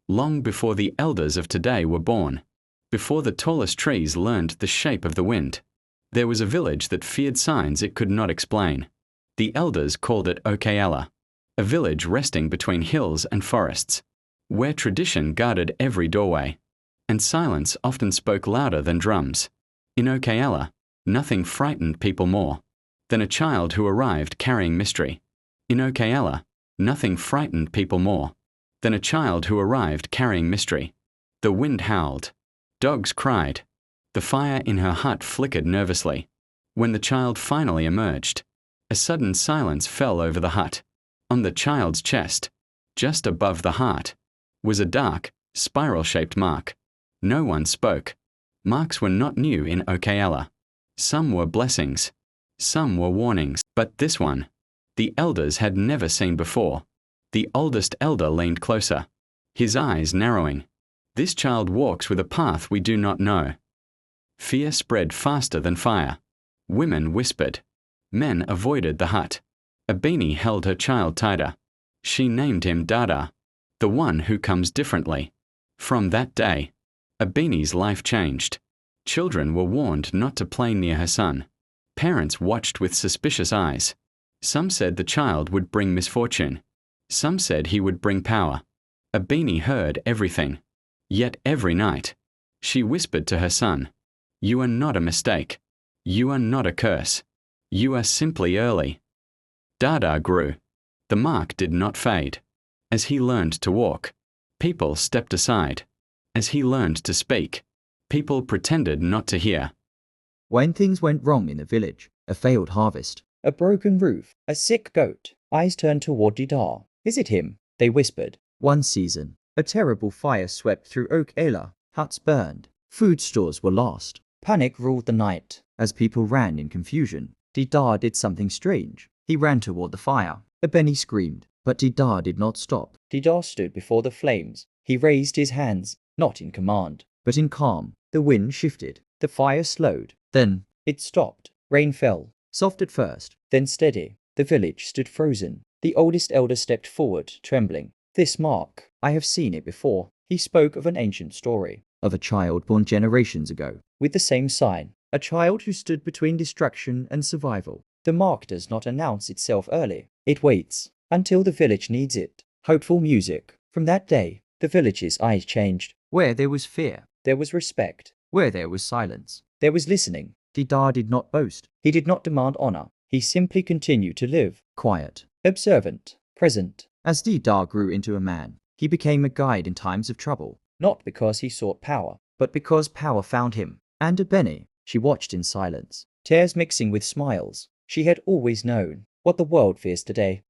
long before the elders of today were born, before the tallest trees learned the shape of the wind. There was a village that feared signs it could not explain. The elders called it Okeala, a village resting between hills and forests, where tradition guarded every doorway, and silence often spoke louder than drums. In Okeala, nothing frightened people more than a child who arrived carrying mystery. In Okeala, nothing frightened people more than a child who arrived carrying mystery. The wind howled. Dogs cried. The fire in her hut flickered nervously. When the child finally emerged, a sudden silence fell over the hut. On the child's chest, just above the heart, was a dark, spiral-shaped mark. No one spoke. Marks were not new in Okeala. Some were blessings. Some were warnings. But this one, the elders had never seen before. The oldest elder leaned closer, his eyes narrowing. This child walks with a path we do not know. Fear spread faster than fire. Women whispered. Men avoided the hut. Abini held her child tighter. She named him Dada, the one who comes differently. From that day, Abini's life changed. Children were warned not to play near her son. Parents watched with suspicious eyes. Some said the child would bring misfortune. Some said he would bring power. Abini heard everything. Yet every night, she whispered to her son, "You are not a mistake. You are not a curse. You are simply early." Dada grew. The mark did not fade. As he learned to walk, people stepped aside. As he learned to speak, people pretended not to hear. When things went wrong in the village, a failed harvest, a broken roof, a sick goat, eyes turned toward Didar. "Is it him?" they whispered. One season, a terrible fire swept through Okeala. Huts burned. Food stores were lost. Panic ruled the night. As people ran in confusion, Didar did something strange. He ran toward the fire. Abeni screamed, but Didar did not stop. Didar stood before the flames. He raised his hands, not in command, but in calm. The wind shifted. The fire slowed. Then, it stopped. Rain fell, soft at first, then steady. The village stood frozen. The oldest elder stepped forward, trembling. "This mark, I have seen it before." He spoke of an ancient story, of a child born generations ago, with the same sign, a child who stood between destruction and survival. The mark does not announce itself early. It waits until the village needs it. Hopeful music. From that day, the village's eyes changed. Where there was fear, there was respect. Where there was silence, there was listening. Didar did not boast. He did not demand honor. He simply continued to live, quiet, observant, present. As Didar grew into a man, he became a guide in times of trouble, not because he sought power, but because power found him. And Abeni, she watched in silence, tears mixing with smiles. She had always known what the world fears today.